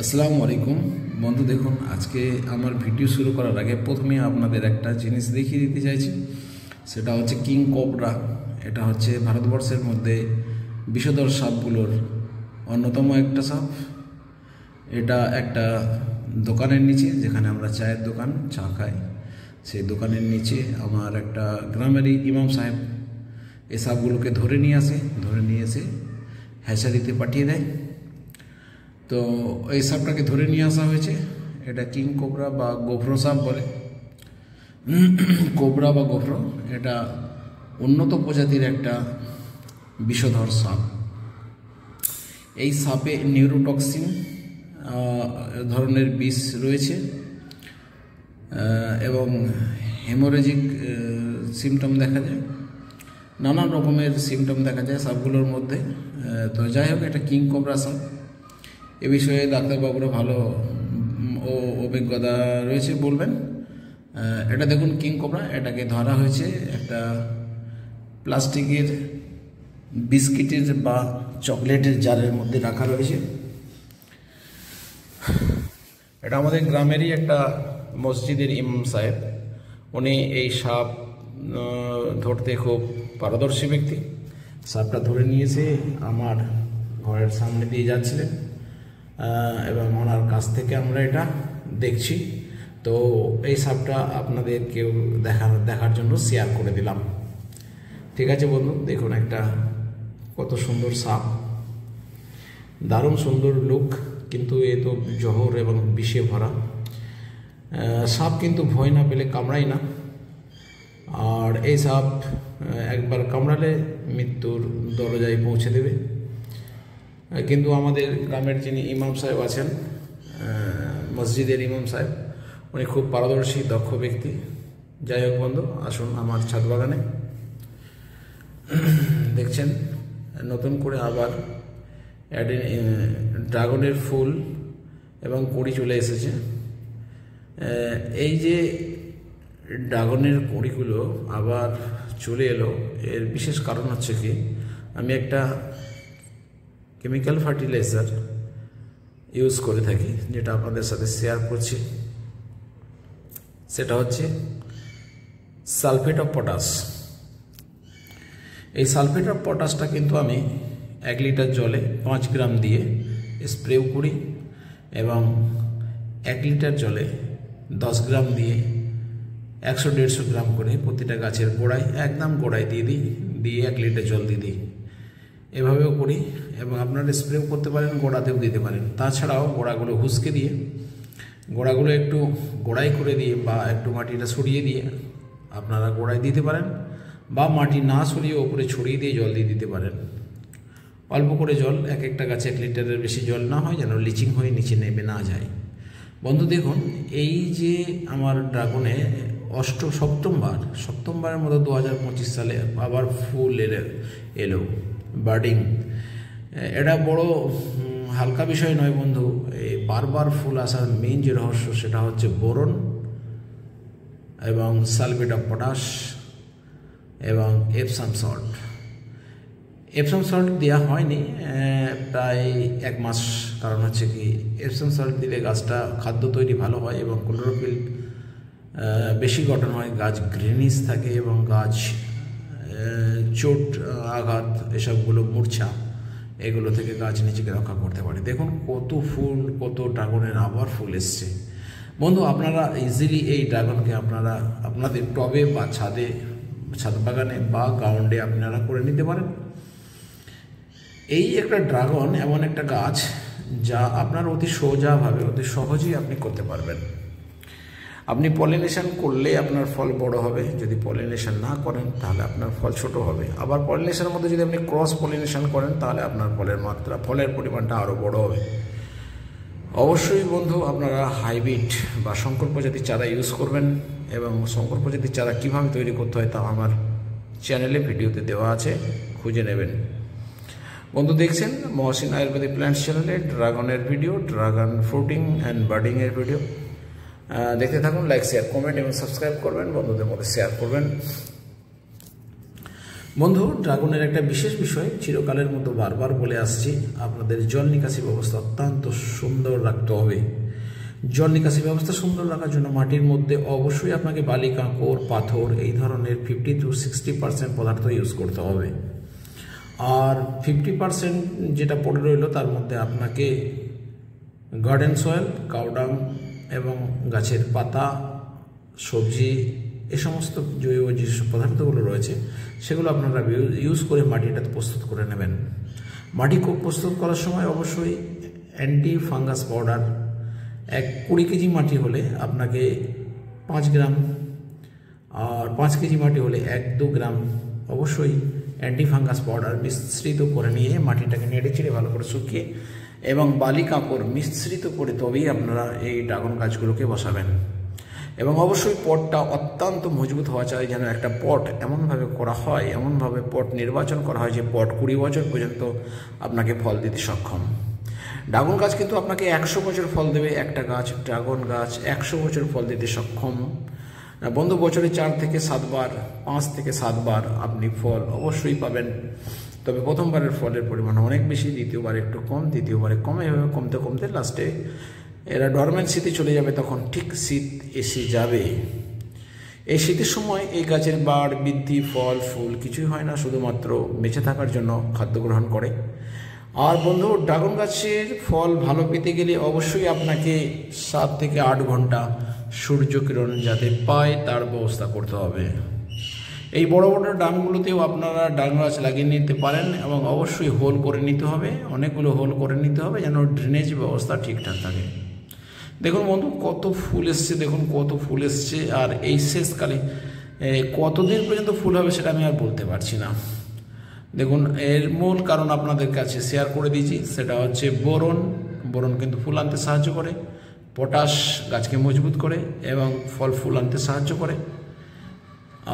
আসসালামু আলাইকুম বন্ধু। দেখুন, আজকে আমার ভিডিও শুরু করার আগে প্রথমে আপনাদের একটা জিনিস দেখিয়ে দিতে চাইছি। সেটা হচ্ছে কিং কোবরা। এটা হচ্ছে ভারতবর্ষের মধ্যে বিষধর সাপগুলোর অন্যতম একটা সাপ। এটা একটা দোকানের নিচে, যেখানে আমরা চায়ের দোকান, চা খাই, সেই দোকানের নিচে আমার একটা গ্রামেরই ইমাম সাহেব এই সাপগুলোকে ধরে নিয়ে এসে হ্যাচারিতে পাঠিয়ে দেয়। তো এই সাপটাকে ধরে নিয়ে আসা হয়েছে। এটা কিং কোবরা বা গোফরো সাপ বলে। কোবরা বা গোফরো এটা উন্নত প্রজাতির একটা বিষধর সাপ। এই সাপে নিউরোটক্সিন ধরনের বিষ রয়েছে এবং হেমোরেজিক সিমটম দেখা যায়, নানান রকমের সিমটম দেখা যায় সাপগুলোর মধ্যে। তো যাই হোক, এটা কিং কোবরা সাপ। এ বিষয়ে ডাক্তারবাবুরা ভালো অভিজ্ঞতা রয়েছে বলবেন। এটা দেখুন কিং কোবরা, এটাকে ধরা হয়েছে একটা প্লাস্টিকের বিস্কিটের বা চকলেটের জারের মধ্যে রাখা রয়েছে। এটা আমাদের গ্রামেরই একটা মসজিদের ইমাম সাহেব। উনি এই সাপ ধরতে খুব পারদর্শী ব্যক্তি। সাপটা ধরে নিয়েছে আমার ঘরের সামনে দিয়ে যাচ্ছিলেন এবং ওনার কাছ থেকে আমরা এটা দেখছি। তো এই সাপটা আপনাদের কেউ দেখার জন্য শেয়ার করে দিলাম। ঠিক আছে বন্ধু, দেখুন একটা কত সুন্দর সাপ, দারুণ সুন্দর লুক, কিন্তু এ তো জহর এবং বিষে ভরা। সাপ কিন্তু ভয় না পেলে কামড়ায় না, আর এই সাপ একবার কামড়ালে মৃত্যুর দরজায় পৌঁছে দেবে। কিন্তু আমাদের গ্রামের যিনি ইমাম সাহেব আছেন, মসজিদের ইমাম সাহেব, উনি খুব পারদর্শী দক্ষ ব্যক্তি। যাই হোক বন্ধু, আসুন আমার ছাদ বাগানে। দেখছেন নতুন করে আবার ড্রাগনের ফুল এবং কুঁড়ি চলে এসেছে। এই যে ড্রাগনের কুঁড়িগুলো আবার চলে এলো, এর বিশেষ কারণ হচ্ছে কি, আমি একটা কেমিক্যাল ফার্টিলাইজার ইউজ করে থাকি, যেটা আপনাদের সাথে শেয়ার করছি। সেটা হচ্ছে সালফেট অফ পটাশ। এই সালফেট অফ পটাশটা কিন্তু আমি 1 লিটার জলে 5 গ্রাম দিয়ে স্প্রেও করি এবং 1 লিটার জলে 10 গ্রাম দিয়ে 100-150 গ্রাম করে প্রতিটা গাছের গোড়ায়, একদম গোড়ায় দিয়ে 1 লিটার জল দিয়ে দিই। এভাবেও করি এবং আপনারা স্প্রেও করতে পারেন, গোড়াতেও দিতে পারেন। তাছাড়াও গোড়াগুলো হুসকে দিয়ে, গোড়াগুলো একটু গোড়াই করে দিয়ে বা একটু মাটিটা সরিয়ে দিয়ে আপনারা গোড়ায় দিতে পারেন, বা মাটি না সরিয়ে ওপরে ছড়িয়ে দিয়ে জল দিয়ে দিতে পারেন। অল্প করে জল, এক একটা গাছে 1 লিটারের বেশি জল না হয়, যেন লিচিং হয়ে নিচে নেমে না যায়। বন্ধু দেখুন, এই যে আমার ড্রাগনে সপ্তমবারের মতো 2025 সালে আবার ফুল এলো, বার্ডিং। এটা বড় হালকা বিষয় নয় বন্ধু। এই বারবার ফুল আসার মেইন যে রহস্য, সেটা হচ্ছে বোরন এবং সালফেট অফ পটাশ এবং এপসাম সল্ট। এপসাম সল্ট দেওয়া হয়নি প্রায় 1 মাস। কারণ হচ্ছে কি, এপসাম সল্ট দিলে গাছটা খাদ্য তৈরি ভালো হয় এবং ক্লোরোফিল বেশি গঠন হয়, গাছ গ্রিনিশ থাকে এবং গাছ চোট আঘাত এসবগুলো মূর্ছা, এগুলো থেকে গাছ নিজেকে রক্ষা করতে পারে। দেখুন কত ফুল, কত ড্রাগনের আবার ফুল এসছে। বন্ধু আপনারা ইজিলি এই ড্রাগনকে আপনারা আপনাদের টবে বা ছাদ বাগানে বা গ্রাউন্ডে আপনারা করে নিতে পারেন। এই একটা ড্রাগন এমন একটা গাছ যা আপনার অতি সোজাভাবে, অতি সহজেই আপনি করতে পারবেন। আপনি পলিনেশন করলে আপনার ফল বড় হবে, যদি পলিনেশন না করেন তাহলে আপনার ফল ছোট হবে। আবার পলিনেশনের মধ্যে যদি আপনি ক্রস পলিনেশন করেন তাহলে আপনার ফলের পরিমাণটা আরও বড় হবে। অবশ্যই বন্ধু আপনারা হাইব্রিড বা শঙ্কর প্রজাতির চারা ইউজ করবেন, এবং শঙ্কর প্রজাতির চারা কীভাবে তৈরি করতে হয় তা আমার চ্যানেলে ভিডিওতে দেওয়া আছে, খুঁজে নেবেন। বন্ধু দেখছেন মহসিন আয়ুর্বেদিক প্ল্যান্টস চ্যানেলে ড্রাগনের ভিডিও, ড্রাগন ফ্রুটিং অ্যান্ড বার্ডিংয়ের ভিডিও। দেখতে থাকুন, লাইক, শেয়ার, কমেন্ট এবং সাবস্ক্রাইব করবেন, বন্ধুদের মধ্যে শেয়ার করবেন। বন্ধু, ড্রাগনের একটা বিশেষ বিষয় চিরকালের মতো বারবার বলে আসছি, আপনাদের জল নিকাশি ব্যবস্থা অত্যন্ত সুন্দর রাখতে হবে। জল নিকাশি ব্যবস্থা সুন্দর রাখার জন্য মাটির মধ্যে অবশ্যই আপনাকে বালি, কাঁকড়, পাথর এই ধরনের 50 to 60% পদার্থ ইউজ করতে হবে। আর 50% যেটা পড়ে রইল তার মধ্যে আপনাকে গার্ডেন সয়েল, কাউডাং এবং গাছের পাতা, সবজি, এ সমস্ত জৈব যেসব পদার্থগুলো রয়েছে সেগুলো আপনারা ইউজ করে মাটিটা প্রস্তুত করে নেবেন। মাটি প্রস্তুত করার সময় অবশ্যই অ্যান্টি ফাঙ্গাস পাউডার 20 কেজি মাটি হলে আপনাকে 5 গ্রাম, আর 5 কেজি মাটি হলে 1-2 গ্রাম অবশ্যই অ্যান্টি ফাঙ্গাস পাউডার মিশ্রিত করে নিয়ে মাটিটাকে নেড়ে চেড়ে ভালো করে শুকিয়ে এবং বালি, কাঁকড় মিশ্রিত করে তবেই আপনারা এই ড্রাগন গাছগুলোকে বসাবেন। এবং অবশ্যই পটটা অত্যন্ত মজবুত হওয়া চাই, যেন একটা পট এমনভাবে করা হয়, এমনভাবে পট নির্বাচন করা হয় যে পট 20 বছর পর্যন্ত আপনাকে ফল দিতে সক্ষম। ড্রাগন গাছ কিন্তু আপনাকে 100 বছর ফল দেবে। একটা গাছ, ড্রাগন গাছ 100 বছর ফল দিতে সক্ষম। বন্ধু, বছরে 4 থেকে 7 বার, 5 থেকে 7 বার আপনি ফল অবশ্যই পাবেন। তবে প্রথমবারের ফলের পরিমাণ অনেক বেশি, দ্বিতীয়বার একটু কম, তৃতীয়বারে কমে এভাবে কমতে কমতে লাস্টে এরা ডরমেন্সিতে চলে যাবে, তখন ঠিক শীত এসে যাবে। এই শীতের সময় এই গাছের বাড়, বৃদ্ধি, ফল, ফুল কিছুই হয় না, শুধুমাত্র বেঁচে থাকার জন্য খাদ্য গ্রহণ করে। আর বন্ধু, ড্রাগন গাছের ফল ভালো পেতে গেলে অবশ্যই আপনাকে 7 থেকে 8 ঘন্টা সূর্যকিরণ যাতে পায় তার ব্যবস্থা করতে হবে। এই বড় বড় ডামগুলোতেও আপনারা ড্রাগন গাছ লাগিয়ে নিতে পারেন এবং অবশ্যই হোল করে নিতে হবে, অনেকগুলো হোল করে নিতে হবে যেন ড্রেনেজ ব্যবস্থা ঠিকঠাক থাকে। দেখুন বন্ধু, কত ফুল এসছে, দেখুন কত ফুল এসছে। আর এই শেষকালে কতদিন পর্যন্ত ফুল হবে সেটা আমি আর বলতে পারছি না। দেখুন, এর মূল কারণ আপনাদের কাছে শেয়ার করে দিয়েছি, সেটা হচ্ছে বোরন। বোরন কিন্তু ফুল আনতে সাহায্য করে, পটাশ গাছকে মজবুত করে এবং ফল ফুল আনতে সাহায্য করে।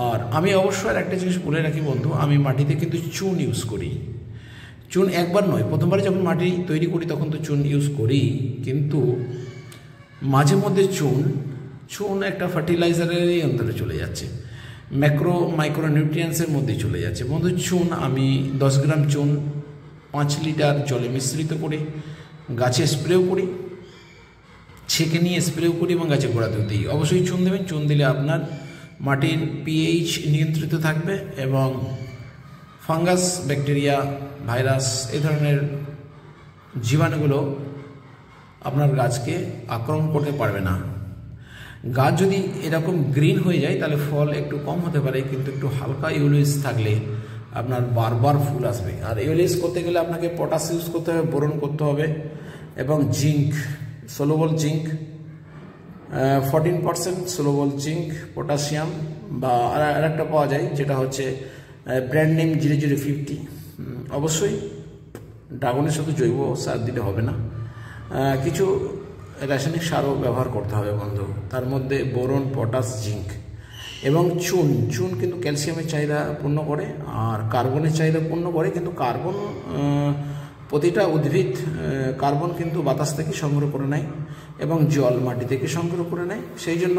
আর আমি অবশ্যই একটা জিনিস বলে রাখি বন্ধু, আমি মাটিতে কিন্তু চুন ইউজ করি। চুন একবার নয়, প্রথমবারে যখন মাটি তৈরি করি তখন তো চুন ইউজ করি, কিন্তু মাঝে মধ্যে চুন একটা ফার্টিলাইজারেরই অন্তরে চলে যাচ্ছে, ম্যাক্রো মাইক্রো নিউট্রিয়েন্টসের মধ্যে চলে যাচ্ছে। বন্ধু, চুন আমি 10 গ্রাম চুন 5 লিটার জলে মিশ্রিত করে গাছে স্প্রেও করি, ছেঁকে নিয়ে স্প্রেও করি এবং গাছে গোড়াতেও দিই। অবশ্যই চুন দেবেন, চুন দিলে আপনার মাটির পিএইচ নিয়ন্ত্রিত থাকবে এবং ফাঙ্গাস, ব্যাকটেরিয়া, ভাইরাস এই ধরনের জীবাণুগুলো আপনার গাছকে আক্রমণ করতে পারবে না। গাছ যদি এরকম গ্রিন হয়ে যায় তাহলে ফল একটু কম হতে পারে, কিন্তু একটু হালকা ইউলিস থাকলে আপনার বারবার ফুল আসবে। আর ইউলিস করতে গেলে আপনাকে পটাশ ইউজ করতে হবে, বোরন করতে হবে এবং জিঙ্ক, সোলুবল জিঙ্ক 14% সোলুবল জিঙ্ক, পটাশিয়াম বা আর একটা পাওয়া যায় যেটা হচ্ছে ব্র্যান্ড নেম 0050। অবশ্যই ড্রাগনের শুধু জৈব সার দিলে হবে না, কিছু রাসায়নিক সারও ব্যবহার করতে হবে বন্ধু। তার মধ্যে বোরন, পটাশ, জিঙ্ক এবং চুন কিন্তু ক্যালসিয়ামের চাহিদা পূর্ণ করে আর কার্বনের চাহিদা পূর্ণ করে। কিন্তু কার্বন, প্রতিটা উদ্ভিদ কার্বন কিন্তু বাতাস থেকে সংগ্রহ করে নেয় এবং জল মাটি থেকে সংগ্রহ করে নেয়। সেই জন্য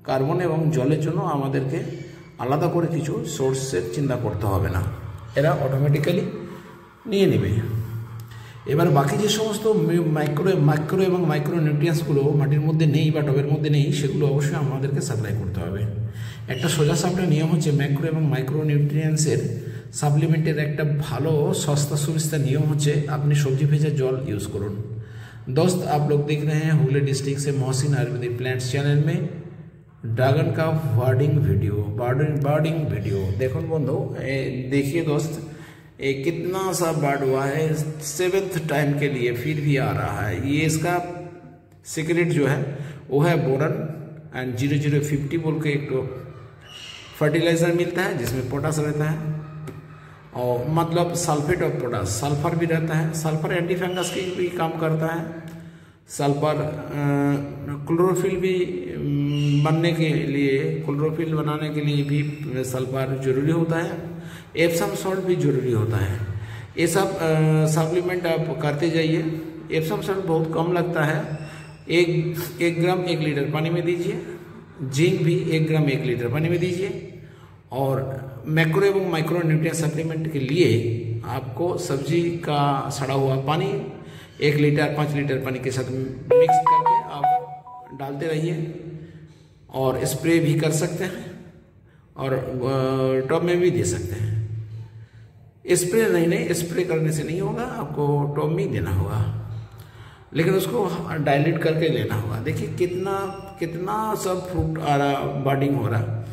কার্বন এবং জলের জন্য আমাদেরকে আলাদা করে কিছু সোর্সের চিন্তা করতে হবে না, এরা অটোমেটিক্যালি নিয়ে নেবে। এবার বাকি যে সমস্ত ম্যাক্রো এবং মাইক্রো নিউট্রিয়েন্টসগুলো মাটির মধ্যে নেই বা টবের মধ্যে নেই, সেগুলো অবশ্যই আমাদেরকে সাপ্লাই করতে হবে। একটা সোজা সাপটা নিয়ম হচ্ছে ম্যাক্রো এবং মাইক্রো নিউট্রিয়েন্টসের সাপ্লিমেন্টের একটা ভালো সস্তা सुविस्ता नियम होचे अपनी सब्जी भेजा जल यूज करूँ। दोस्त, आप लोग देख रहे हैं हुगली डिस्ट्रिक्ट से मोहसिन आयुर्वेदिक प्लांट्स चैनल में ड्रैगन का बर्डिंग वीडियो देखो बंधु। देखिए दोस्त, ये कितना सा बर्ड हुआ है, 7th टाइम के लिए फिर भी आ रहा है। ये इसका सीक्रेट जो है वो है बोरन एंड 0050 बोल के एक तो फर्टिलाइजर मिलता है जिसमें पोटास रहता है और मतलब सल्फेट ऑफ पोटास, सल्फर भी रहता है। सल्फर एंटी फंगस की भी काम करता है। सल्फर क्लोरोफिल भी बनने के लिए, क्लोरोफिल बनाने के लिए भी सल्फर जरूरी होता है। एप्सम सॉल्ट भी जरूरी होता है। ये सब सप्लीमेंट आप करते जाइए। एप्सम सॉल्ट बहुत कम लगता है, 1 ग्राम 1 लीटर पानी में दीजिए। जिंक भी 1 ग्राम 1 लीटर पानी में दीजिए और मैक्रो एवं माइक्रो न्यूट्रिएंट सप्लीमेंट के लिए आपको सब्जी का सड़ा हुआ पानी 1 लीटर 5 लीटर पानी के साथ मिक्स करके आप डालते रहिए, और स्प्रे भी कर सकते हैं और टब में भी दे सकते हैं। स्प्रे नहीं, स्प्रे करने से नहीं होगा, आपको टब में ही देना होगा, लेकिन उसको डाइल्यूट करके लेना होगा। देखिए कितना सब फ्रूट आ रहा, बर्डिंग हो रहा।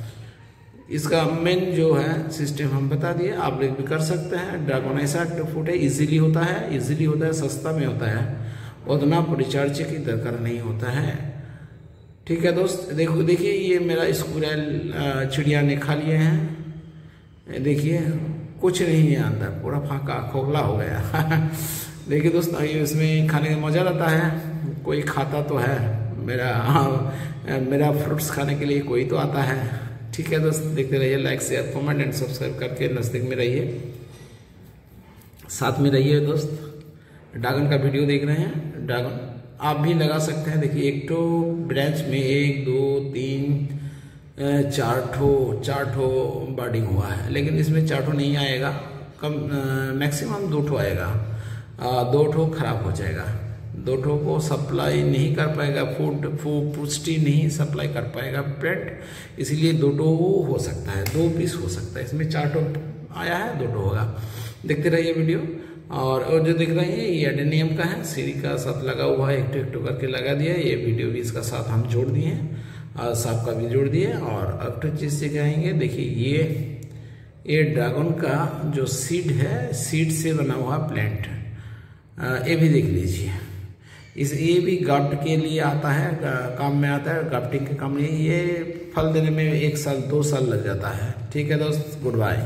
इसका मेन जो है सिस्टम हम बता दिए, आप लोग भी कर सकते हैं। ड्रैगन ऐसा फ्रूट है, इजीली होता है, सस्ता में होता है, उतना परिचर्च की दरकार नहीं होता है। ठीक है दोस्त, देखिए ये मेरा स्क्विरल चिड़िया ने खा लिए हैं। देखिए कुछ नहीं है अंदर, पूरा फाका खोखला हो गया। देखिए दोस्त, इसमें खाने का मजा आता है, कोई खाता तो है, मेरा फ्रूट्स खाने के लिए कोई तो आता है। ठीक है दोस्त, देखते रहिए, like share comment and subscribe करके नजदीक में रहिए, साथ में रहिए दोस्त। ड्रैगन का वीडियो देख रहे हैं, ड्रैगन आप भी लगा सकते हैं। देखिए एक तो ब्रांच में 1 2 3 4 ठो बर्डिंग हुआ है, लेकिन इसमें 4 ठो नहीं आएगा, कम मैक्सिमम 2 ठो आएगा। 2 ठो खराब हो जाएगा, 2 ठो को सप्लाई नहीं कर पाएगा, पुष्टि नहीं सप्लाई कर पाएगा पेट, इसीलिए 2 ठो हो सकता है, 2 पीस हो सकता है। इसमें 4 ठो आया है, 2 ठो होगा। देखते रहिए वीडियो। और जो देख रहे हैं ये एडेनियम का है, सीरी का साथ लगा हुआ है, एक टो करके लगा दिया। ये वीडियो भी इसका साथ हम जोड़ दिए हैं, और सांप का भी जोड़ दिए। और अब तो चीज़ से कहेंगे, देखिए ये ड्रैगन का जो सीड है, सीड से बना हुआ प्लांट, ये भी देख लीजिए। ये भी गाफ्ट के लिए आता है, काम में आता है, गाफ्टिंग के काम में। ये फल देने में 1 साल 2 साल लग जाता है। ठीक है दोस्त, गुड बाय।